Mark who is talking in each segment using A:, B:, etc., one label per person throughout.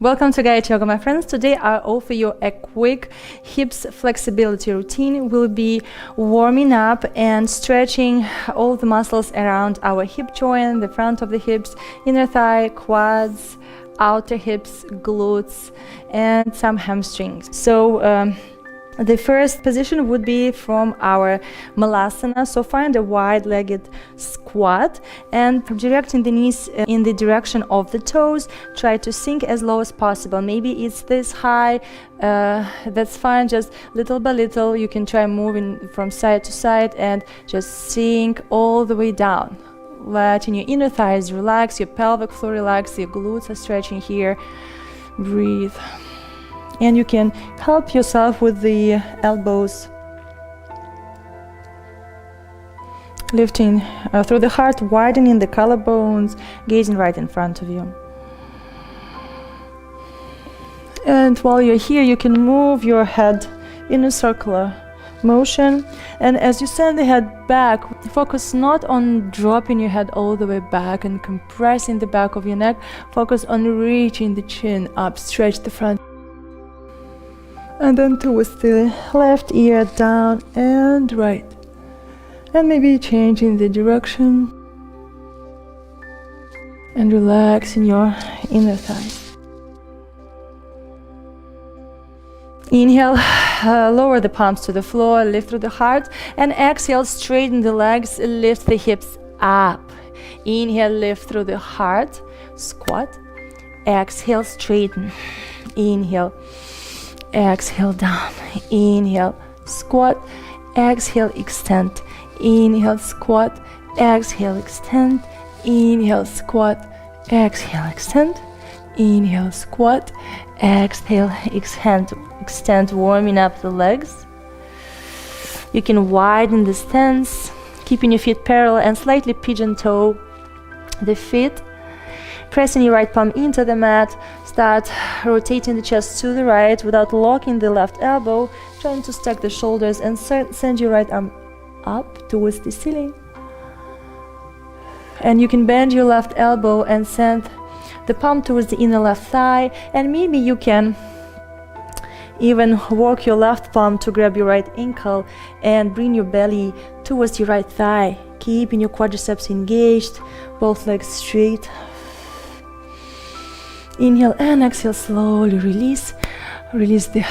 A: Welcome to Guided Yoga, my friends. Today I offer you a quick hips flexibility routine. We'll be warming up and stretching all the muscles around our hip joint, the front of the hips, inner thigh, quads, outer hips, glutes, and some hamstrings. So the first position would be from our malasana. So find a wide-legged squat and directing the knees in the direction of the toes. Try to sink as low as possible. Maybe it's this high, that's fine. Just little by little, you can try moving from side to side and just sink all the way down. Letting your inner thighs relax, your pelvic floor relax, your glutes are stretching here. Breathe. And you can help yourself with the elbows, lifting through the heart, widening the collarbones, gazing right in front of you. And while you're here, you can move your head in a circular motion. And as you send the head back, focus not on dropping your head all the way back and compressing the back of your neck. Focus on reaching the chin up, stretch the front. And then towards the left ear, down and right. And maybe changing the direction. And relaxing your inner thighs. Inhale, lower the palms to the floor, lift through the heart. And exhale, straighten the legs, lift the hips up. Inhale, lift through the heart, squat. Exhale, straighten. Inhale. Exhale, down. Inhale, squat. Exhale, extend. Inhale, squat. Exhale, extend. Inhale, squat. Exhale, extend. Inhale, squat. Exhale, extend. Extend, warming up the legs. You can widen the stance, keeping your feet parallel and slightly pigeon toe the feet. Pressing your right palm into the mat. Start rotating the chest to the right without locking the left elbow. Trying to stack the shoulders and send your right arm up towards the ceiling. And you can bend your left elbow and send the palm towards the inner left thigh. And maybe you can even walk your left palm to grab your right ankle and bring your belly towards your right thigh. Keeping your quadriceps engaged, both legs straight. Inhale and exhale, slowly release. Release the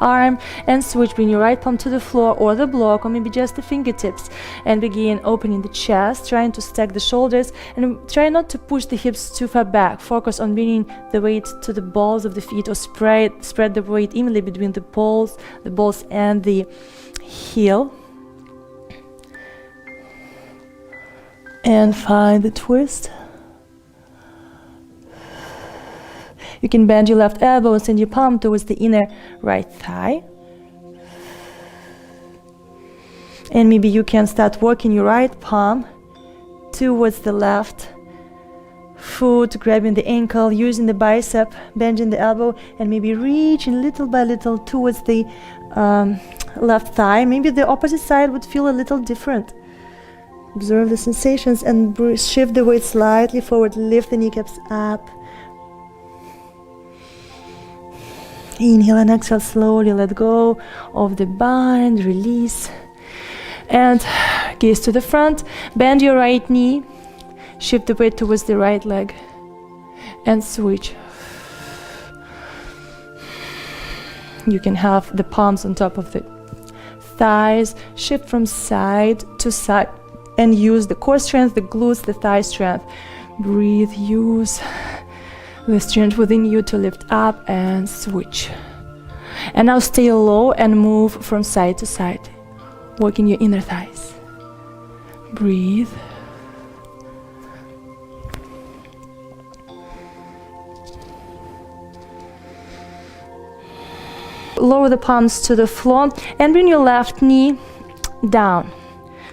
A: arm and switch. Bring your right palm to the floor or the block or maybe just the fingertips and begin opening the chest, trying to stack the shoulders and try not to push the hips too far back. Focus on bringing the weight to the balls of the feet or spread the weight evenly between the balls and the heel. And find the twist. You can bend your left elbow and send your palm towards the inner right thigh. And maybe you can start working your right palm towards the left foot, grabbing the ankle, using the bicep, bending the elbow, and maybe reaching little by little towards the left thigh. Maybe the opposite side would feel a little different. Observe the sensations and shift the weight slightly forward, lift the kneecaps up. Inhale and exhale, slowly let go of the bind, release. And gaze to the front, bend your right knee, shift the weight towards the right leg, and switch. You can have the palms on top of the thighs, shift from side to side, and use the core strength, the glutes, the thigh strength. Breathe, use the strength within you to lift up and switch. And now stay low and move from side to side, working your inner thighs. Breathe. Lower the palms to the floor and bring your left knee down.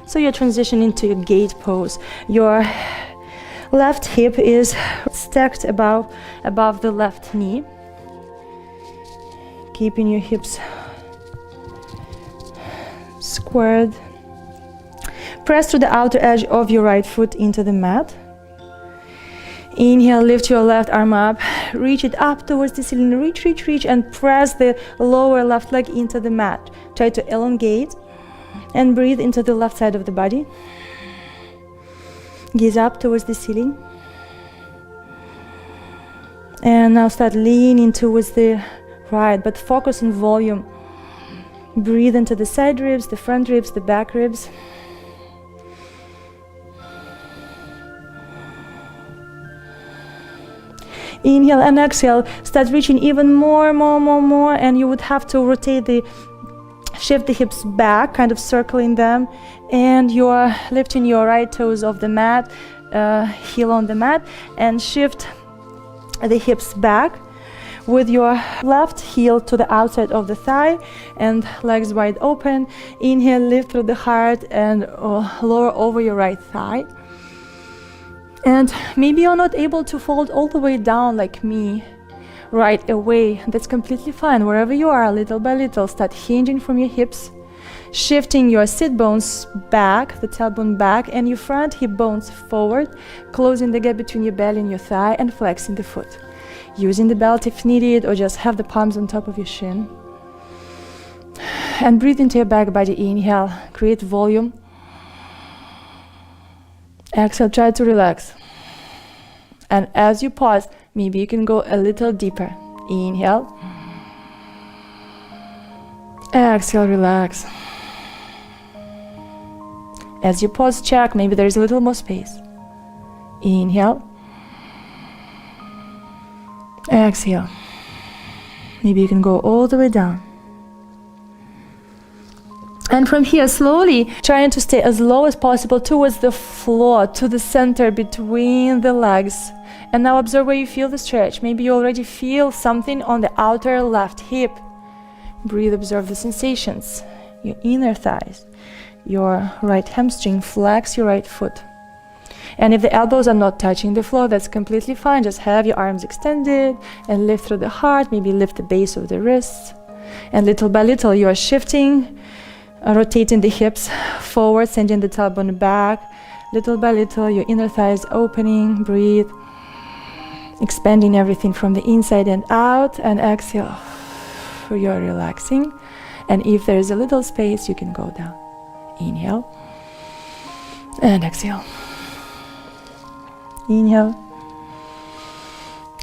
A: So you're transitioning to your gate pose. Your left hip is stacked above the left knee. Keeping your hips squared. Press to the outer edge of your right foot into the mat. Inhale, lift your left arm up, reach it up towards the ceiling, reach, and press the lower left leg into the mat. Try to elongate and breathe into the left side of the body. Gaze up towards the ceiling. And now start leaning towards the right, but focus on volume. Breathe into the side ribs, the front ribs, the back ribs. Inhale and exhale, start reaching even more, and you would have to shift the hips back, kind of circling them, and you're lifting your right toes off the mat, heel on the mat, and shift the hips back with your left heel to the outside of the thigh and legs wide open. Inhale, lift through the heart and lower over your right thigh. And maybe you're not able to fold all the way down like me right away. That's completely fine. Wherever you are, little by little, start hinging from your hips, shifting your sit bones back, the tailbone back, and your front hip bones forward, closing the gap between your belly and your thigh, and flexing the foot. Using the belt if needed, or just have the palms on top of your shin. And breathe into your back body. Inhale, create volume. Exhale, try to relax. And as you pause, maybe you can go a little deeper. Inhale. Exhale, relax. As you pause, check, maybe there's a little more space. Inhale. Exhale. Maybe you can go all the way down. And from here, slowly trying to stay as low as possible towards the floor, to the center between the legs. And now observe where you feel the stretch. Maybe you already feel something on the outer left hip. Breathe, observe the sensations. Your inner thighs, your right hamstring, flex your right foot. And if the elbows are not touching the floor, that's completely fine. Just have your arms extended and lift through the heart. Maybe lift the base of the wrists. And little by little, you are shifting, rotating the hips forward, sending the tailbone back. Little by little, your inner thighs opening. Breathe, expanding everything from the inside and out. And exhale, you're relaxing. And if there is a little space, you can go down. Inhale and exhale. Inhale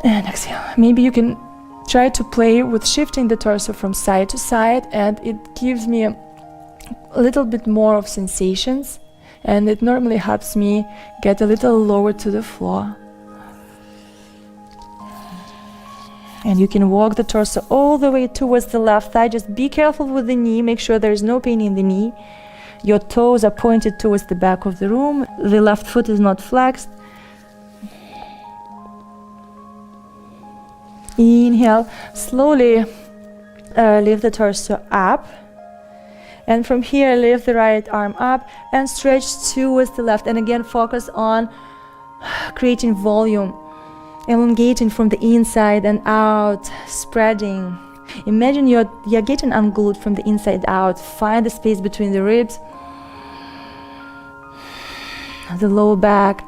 A: and exhale. Maybe you can try to play with shifting the torso from side to side, and it gives me a little bit more of sensations, and it normally helps me get a little lower to the floor. And you can walk the torso all the way towards the left thigh. Just be careful with the knee. Make sure there is no pain in the knee. Your toes are pointed towards the back of the room. The left foot is not flexed. Inhale, slowly lift the torso up. And from here, lift the right arm up and stretch towards the left. And again, focus on creating volume, elongating from the inside and out, spreading. Imagine you're getting unglued from the inside out. Find the space between the ribs. The lower back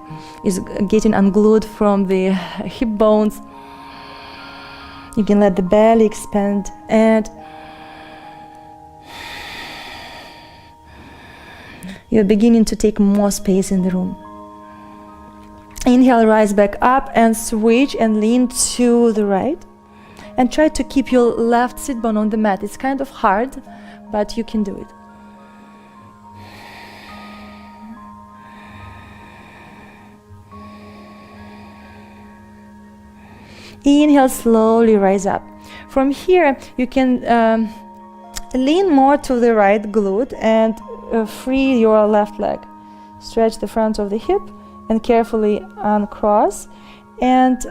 A: is getting unglued from the hip bones. You can let the belly expand, and you're beginning to take more space in the room. Inhale, rise back up and switch and lean to the right. And try to keep your left sit bone on the mat. It's kind of hard, but you can do it. Inhale, slowly rise up. From here, you can lean more to the right glute and free your left leg. Stretch the front of the hip and carefully uncross. And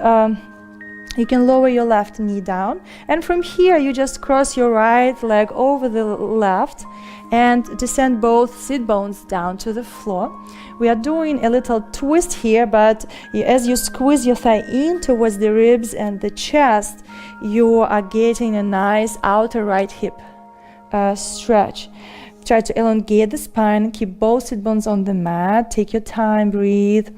A: you can lower your left knee down. And from here, you just cross your right leg over the left and descend both sit bones down to the floor. We are doing a little twist here, but as you squeeze your thigh in towards the ribs and the chest, you are getting a nice outer right hip stretch. Try to elongate the spine, keep both sit bones on the mat, take your time, breathe.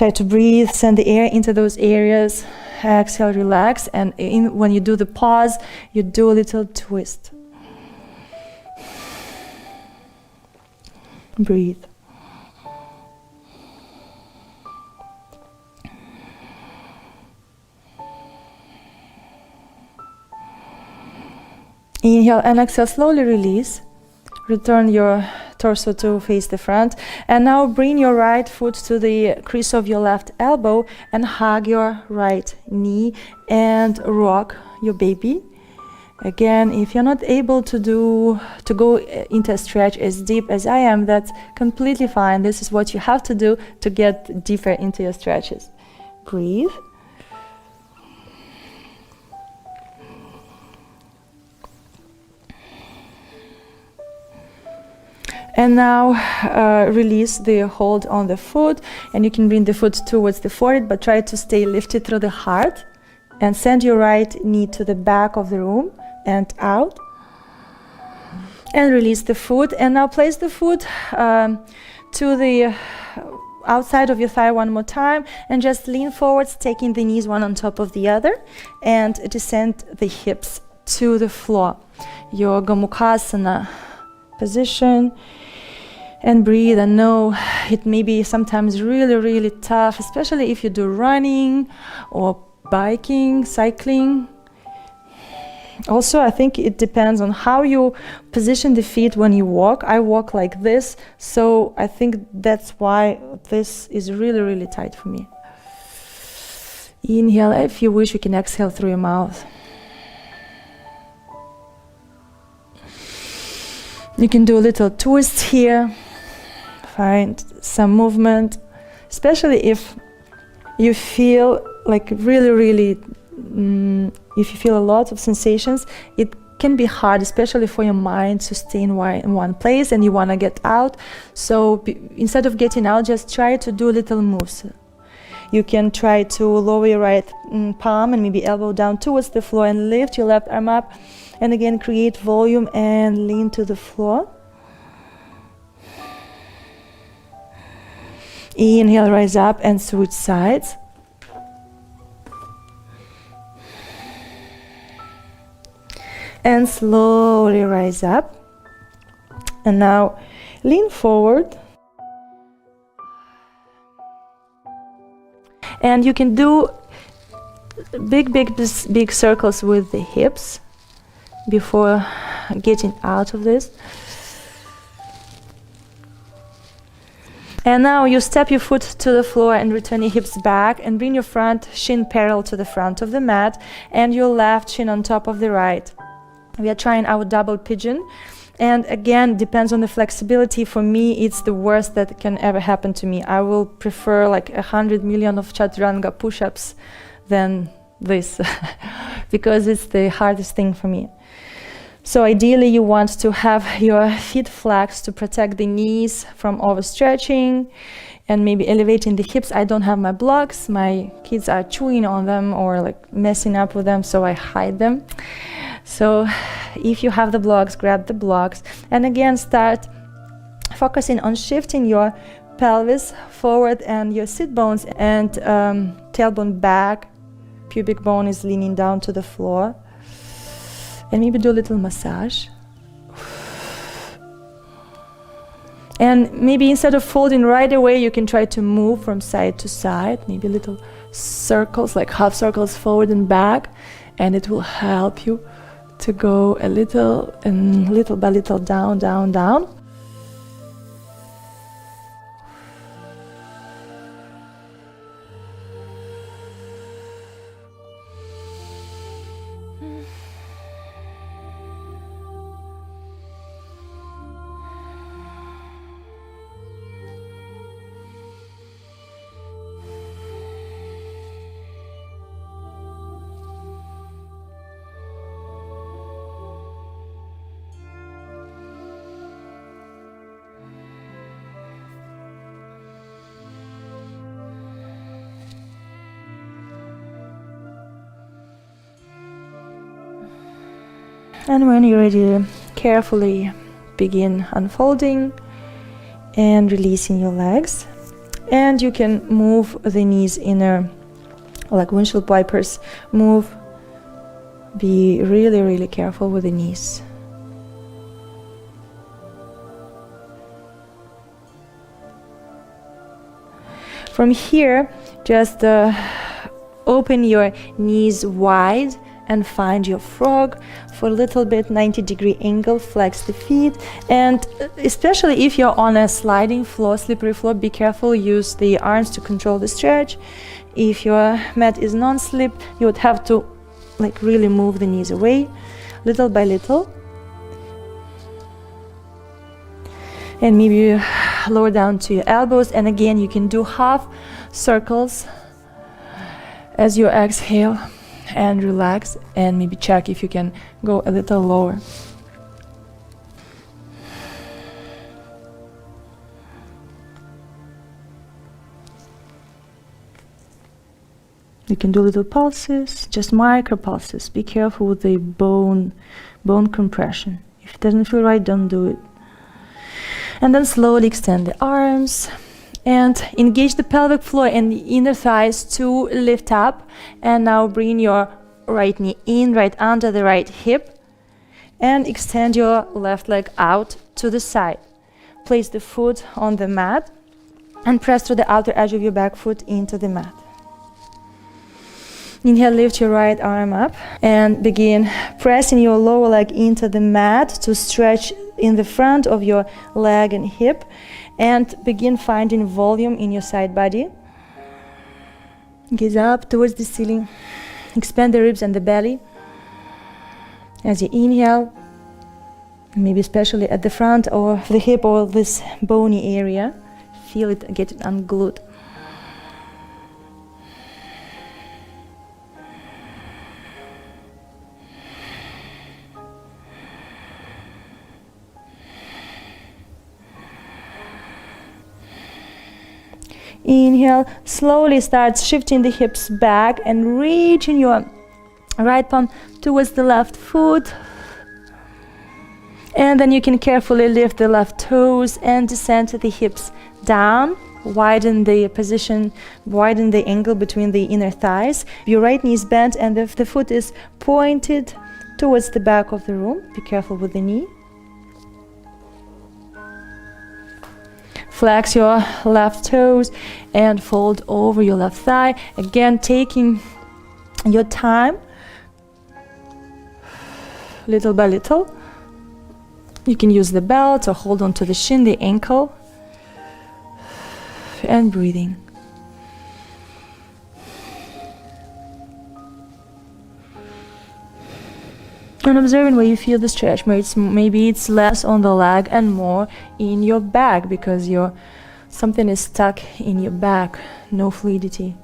A: Try to breathe, send the air into those areas. Exhale, relax, and when you do the pause, you do a little twist. Breathe. Inhale and exhale, slowly release. Return your torso to face the front. And now bring your right foot to the crease of your left elbow and hug your right knee and rock your baby. Again, if you're not able to go into a stretch as deep as I am, that's completely fine. This is what you have to do to get deeper into your stretches. Breathe. And now release the hold on the foot, and you can bring the foot towards the forehead, but try to stay lifted through the heart, and send your right knee to the back of the room and out. And release the foot, and now place the foot to the outside of your thigh one more time, and just lean forwards, taking the knees one on top of the other, and descend the hips to the floor. Your Gomukhasana position. And breathe. I know it may be sometimes really, really tough, especially if you do running or biking, cycling. Also, I think it depends on how you position the feet when you walk. I walk like this, so I think that's why this is really, really tight for me. Inhale. If you wish, you can exhale through your mouth. You can do a little twist here. Find some movement, especially if you feel like really, if you feel a lot of sensations, it can be hard, especially for your mind to stay in one place and you want to get out. So instead of getting out, just try to do little moves. You can try to lower your right palm and maybe elbow down towards the floor and lift your left arm up. And again, create volume and lean to the floor. Inhale, rise up and switch sides. And slowly rise up. And now lean forward. And you can do big circles with the hips before getting out of this. And now you step your foot to the floor and return your hips back and bring your front shin parallel to the front of the mat and your left shin on top of the right. We are trying our double pigeon, and again, depends on the flexibility. For me, it's the worst that can ever happen to me. I will prefer like 100 million of chaturanga push-ups than this because it's the hardest thing for me. So ideally you want to have your feet flexed to protect the knees from overstretching and maybe elevating the hips. I don't have my blocks. My kids are chewing on them or like messing up with them, so I hide them. So if you have the blocks, grab the blocks. And again, start focusing on shifting your pelvis forward and your sit bones and tailbone back. Pubic bone is leaning down to the floor. And maybe do a little massage. And maybe instead of folding right away, you can try to move from side to side, maybe little circles, like half circles forward and back, and it will help you to go a little and little by little down, down, down. And when you're ready, carefully begin unfolding and releasing your legs. And you can move the knees inner, like windshield wipers. Move. Be really, really careful with the knees. From here, just open your knees wide and find your frog for a little bit, 90-degree angle. Flex the feet, and especially if you're on a sliding floor, slippery floor, be careful. Use the arms to control the stretch. If your mat is non-slip, you would have to like really move the knees away, little by little. And maybe you lower down to your elbows, and again you can do half circles as you exhale and relax, and maybe check if you can go a little lower. You can do little pulses, just micro pulses. Be careful with the bone compression. If it doesn't feel right, don't do it. And then slowly extend the arms and engage the pelvic floor and the inner thighs to lift up. And now bring your right knee in, right under the right hip, and extend your left leg out to the side. Place the foot on the mat and press through the outer edge of your back foot into the mat. Inhale, lift your right arm up and begin pressing your lower leg into the mat to stretch in the front of your leg and hip, and begin finding volume in your side body. Gaze up towards the ceiling. Expand the ribs and the belly. As you inhale, maybe especially at the front of the hip or this bony area, feel it get unglued. Inhale, slowly start shifting the hips back and reaching your right palm towards the left foot. And then you can carefully lift the left toes and descend the hips down. Widen the position, widen the angle between the inner thighs. Your right knee is bent and the foot is pointed towards the back of the room. Be careful with the knee. Flex your left toes and fold over your left thigh. Again, taking your time, little by little. You can use the belt or hold on to the shin, the ankle, and breathing. And observing where you feel the stretch. Maybe it's less on the leg and more in your back, because something is stuck in your back, no fluidity.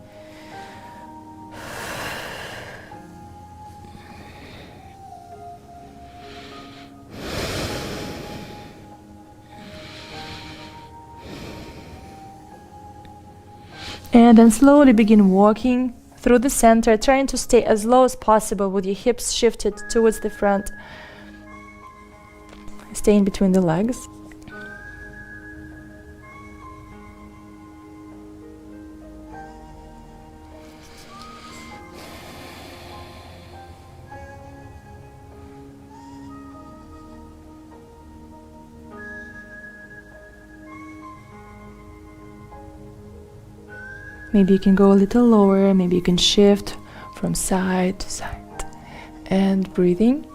A: And then slowly begin walking through the center, trying to stay as low as possible with your hips shifted towards the front. Stay in between the legs. Maybe you can go a little lower, maybe you can shift from side to side. And breathing.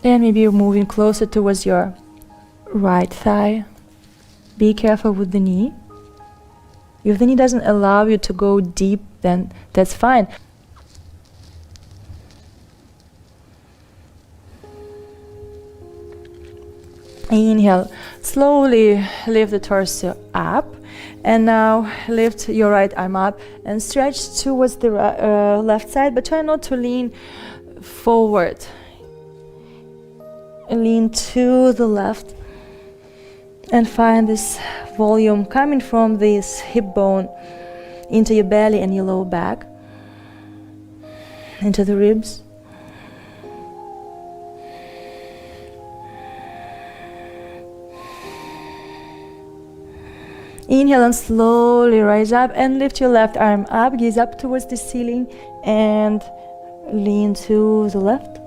A: And maybe you're moving closer towards your right thigh. Be careful with the knee. If the knee doesn't allow you to go deep, then that's fine. Inhale, slowly lift the torso up, and now lift your right arm up and stretch towards the left side, but try not to lean forward. Lean to the left and find this volume coming from this hip bone into your belly and your lower back, into the ribs. Inhale and slowly rise up and lift your left arm up, gaze up towards the ceiling and lean to the left.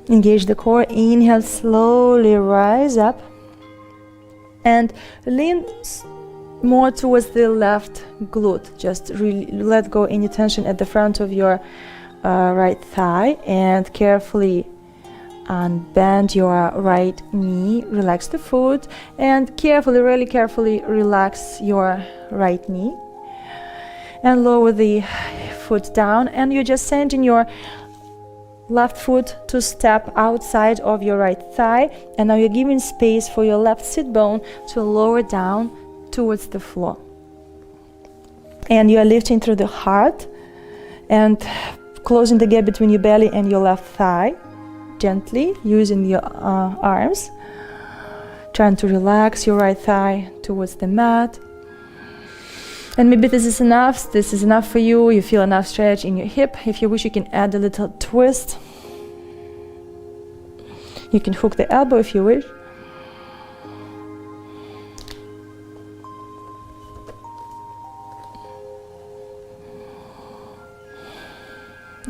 A: Engage the core. Inhale, slowly rise up and lean more towards the left glute. Just let go any tension at the front of your right thigh and carefully unbend your right knee. Relax the foot and carefully, really carefully relax your right knee and lower the foot down, and you're just sending your left foot to step outside of your right thigh, and now you're giving space for your left sit bone to lower down towards the floor. And you are lifting through the heart and closing the gap between your belly and your left thigh, gently using your arms, trying to relax your right thigh towards the mat. And maybe this is enough for you. You feel enough stretch in your hip. If you wish, you can add a little twist. You can hook the elbow if you wish.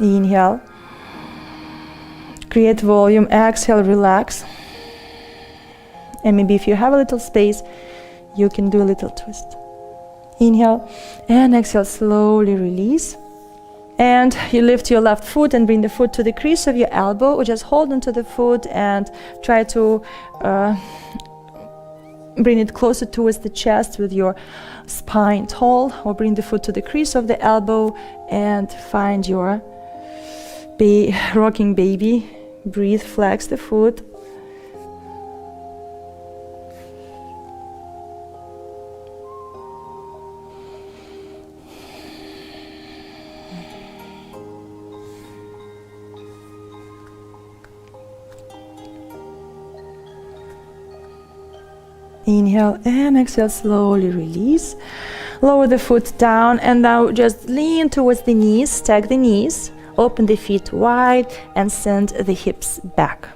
A: Inhale, create volume. Exhale, relax. And maybe if you have a little space, you can do a little twist. Inhale and exhale, slowly release. And you lift your left foot and bring the foot to the crease of your elbow, or just hold onto the foot and try to bring it closer towards the chest with your spine tall, or bring the foot to the crease of the elbow and find your rocking baby. Breathe, flex the foot. Inhale and exhale, slowly release. Lower the foot down and now just lean towards the knees, stack the knees, open the feet wide and send the hips back.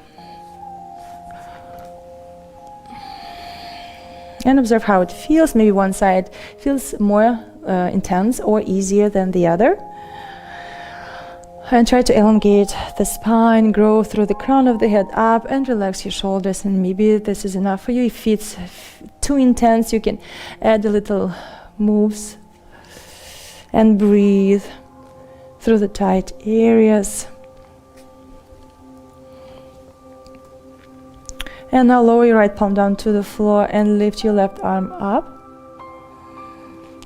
A: And observe how it feels. Maybe one side feels more intense or easier than the other. And try to elongate the spine, grow through the crown of the head up and relax your shoulders. And maybe this is enough for you. If it's too intense, you can add a little moves and breathe through the tight areas. And now lower your right palm down to the floor and lift your left arm up.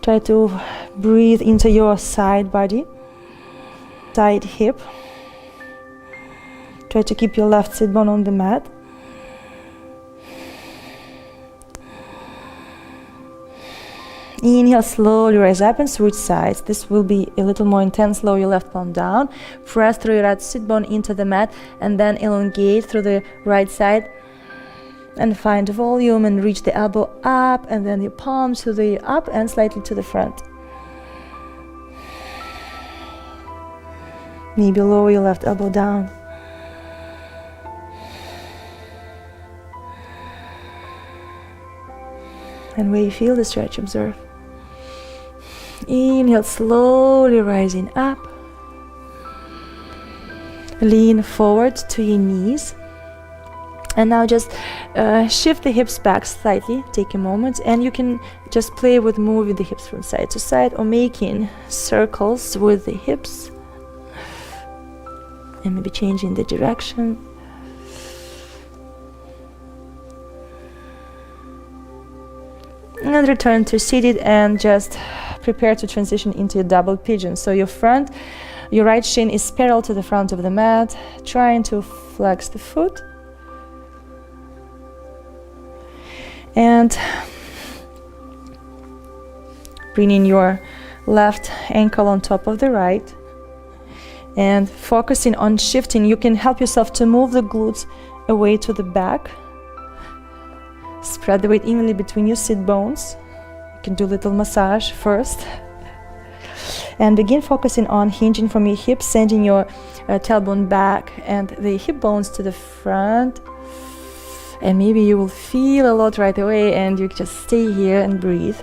A: Try to breathe into your side body. Side hip. Try to keep your left sit bone on the mat. Inhale, slowly rise up and switch sides. This will be a little more intense. Lower your left palm down. Press through your right sit bone into the mat and then elongate through the right side and find volume and reach the elbow up and then your palms to the up and slightly to the front. Maybe lower your left elbow down. And where you feel the stretch, observe. Inhale, slowly rising up. Lean forward to your knees. And now just shift the hips back slightly. Take a moment and you can just play with moving the hips from side to side or making circles with the hips. And maybe changing the direction. And return to seated and just prepare to transition into a double pigeon. So your right shin is parallel to the front of the mat, trying to flex the foot. And bringing your left ankle on top of the right. And focusing on shifting, you can help yourself to move the glutes away to the back. Spread the weight evenly between your sit bones. You can do a little massage first. And begin focusing on hinging from your hips, sending your tailbone back and the hip bones to the front. And maybe you will feel a lot right away, and you just stay here and breathe.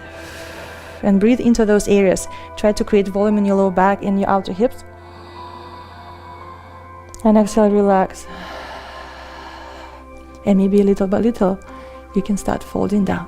A: And breathe into those areas. Try to create volume in your lower back and your outer hips. And exhale, relax. And maybe little by little, you can start folding down.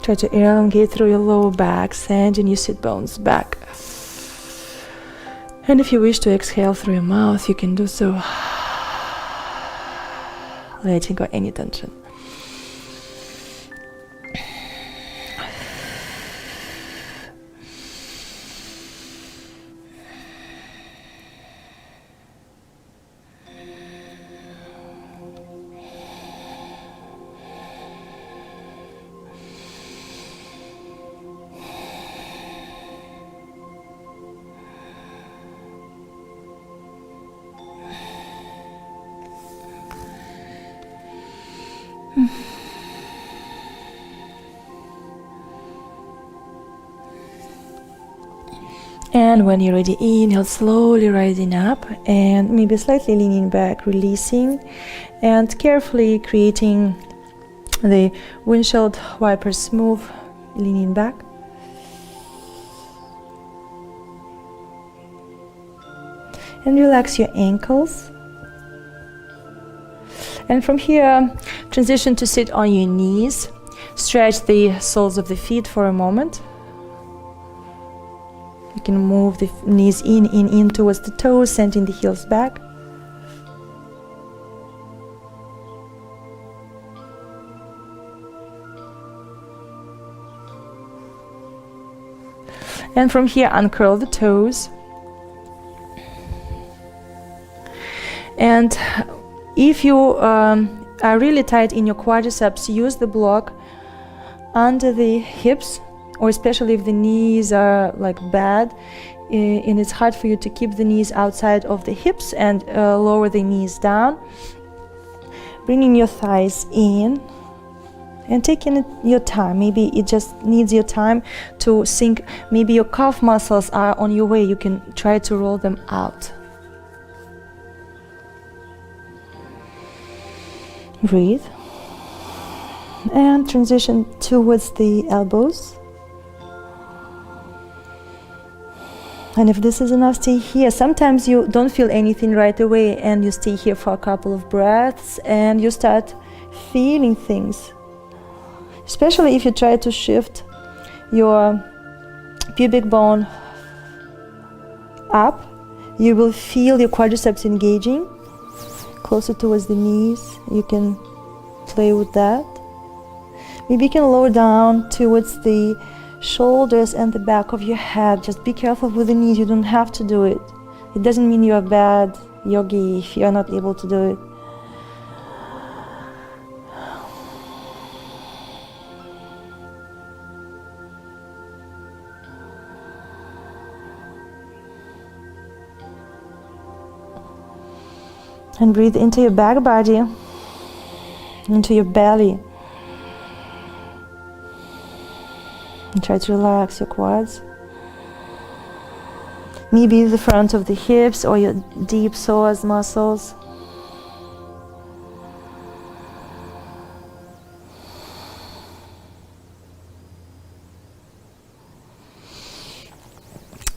A: Try to elongate through your lower back, sending your sit bones back. And if you wish to exhale through your mouth, you can do so, letting go any tension. And when you're ready, inhale, slowly rising up and maybe slightly leaning back, releasing, and carefully creating the windshield wiper smooth, leaning back. And relax your ankles. And from here, transition to sit on your knees. Stretch the soles of the feet for a moment. You can move the knees in towards the toes, sending the heels back. And from here, uncurl the toes. And if you are really tight in your quadriceps, use the block under the hips, or especially if the knees are like bad, and it's hard for you to keep the knees outside of the hips, and lower the knees down, bringing your thighs in and taking your time. Maybe it just needs your time to sink. Maybe your calf muscles are on your way. You can try to roll them out. Breathe and transition towards the elbows. And if this is enough, stay here. Sometimes you don't feel anything right away, and you stay here for a couple of breaths and you start feeling things. Especially if you try to shift your pubic bone up, you will feel your quadriceps engaging closer towards the knees. You can play with that. Maybe you can lower down towards the shoulders and the back of your head. Just be careful with the knees. You don't have to do it. It doesn't mean you're a bad yogi if you're not able to do it. And breathe into your back body, into your belly. And try to relax your quads. Maybe the front of the hips or your deep psoas muscles.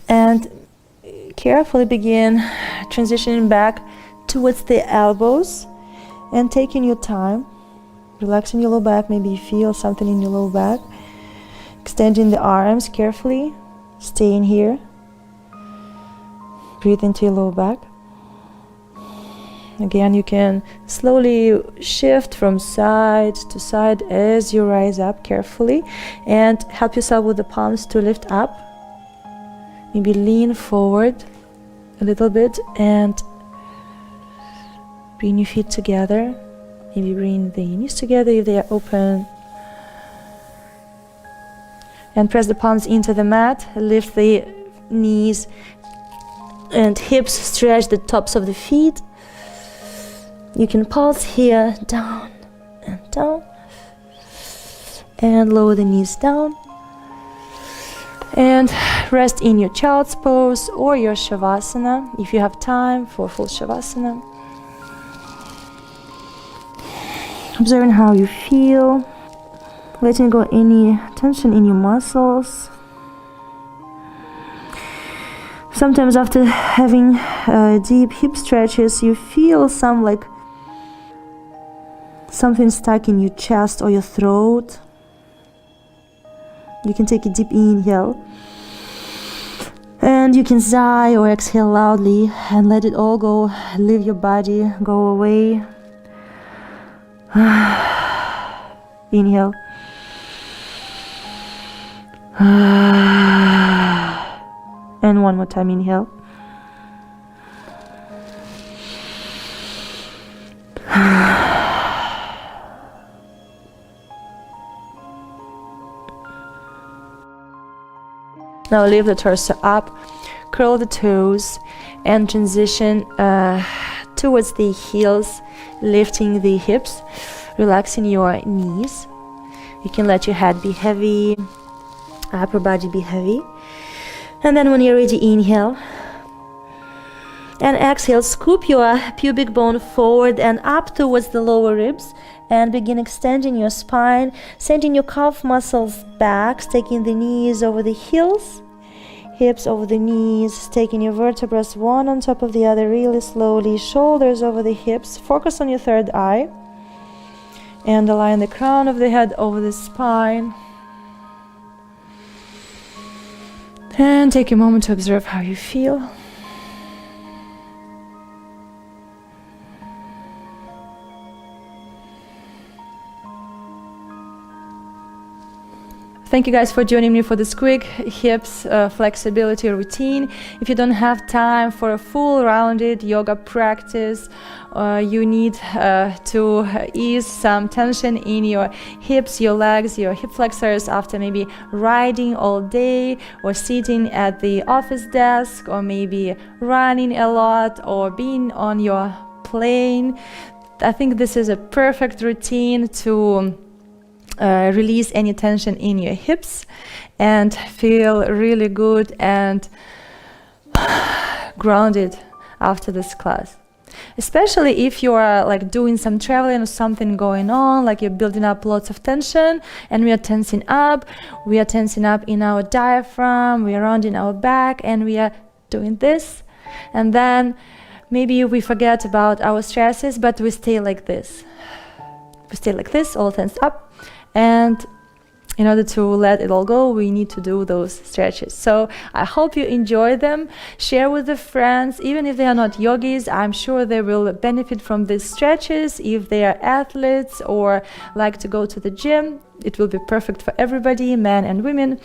A: And carefully begin transitioning back towards the elbows and taking your time, relaxing your low back. Maybe you feel something in your low back. Extending the arms carefully, staying here. Breathe into your low back. Again, you can slowly shift from side to side as you rise up carefully, and help yourself with the palms to lift up. Maybe lean forward a little bit and bring your feet together. Maybe bring the knees together if they are open. And press the palms into the mat. Lift the knees and hips. Stretch the tops of the feet. You can pulse here, down and down. And lower the knees down. And rest in your child's pose or your shavasana if you have time for full shavasana. Observing how you feel, letting go any tension in your muscles. Sometimes after having deep hip stretches, you feel something stuck in your chest or your throat. You can take a deep inhale. And you can sigh or exhale loudly and let it all go. Leave your body, go away. Inhale. And one more time, inhale. Now lift the torso up, curl the toes, and transition towards the heels, lifting the hips, relaxing your knees. You can let your head be heavy, upper body be heavy. And then when you're ready, inhale. And exhale, scoop your pubic bone forward and up towards the lower ribs. And begin extending your spine, sending your calf muscles back, taking the knees over the heels, hips over the knees, taking your vertebrae one on top of the other really slowly, shoulders over the hips. Focus on your third eye and align the crown of the head over the spine. And take a moment to observe how you feel. Thank you guys for joining me for this quick hips flexibility routine. If you don't have time for a full rounded yoga practice, you need to ease some tension in your hips, your legs, your hip flexors after maybe riding all day or sitting at the office desk or maybe running a lot or being on your plane. I think this is a perfect routine to release any tension in your hips and feel really good and grounded after this class. Especially if you are like doing some traveling or something going on, like you're building up lots of tension, and we are tensing up in our diaphragm, we are rounding our back, and we are doing this, and then maybe we forget about our stresses, but we stay like this. We stay like this, all tensed up. And in order to let it all go, we need to do those stretches. So I hope you enjoy them. Share with the friends, even if they are not yogis, I'm sure they will benefit from these stretches. If they are athletes or like to go to the gym, it will be perfect for everybody, men and women.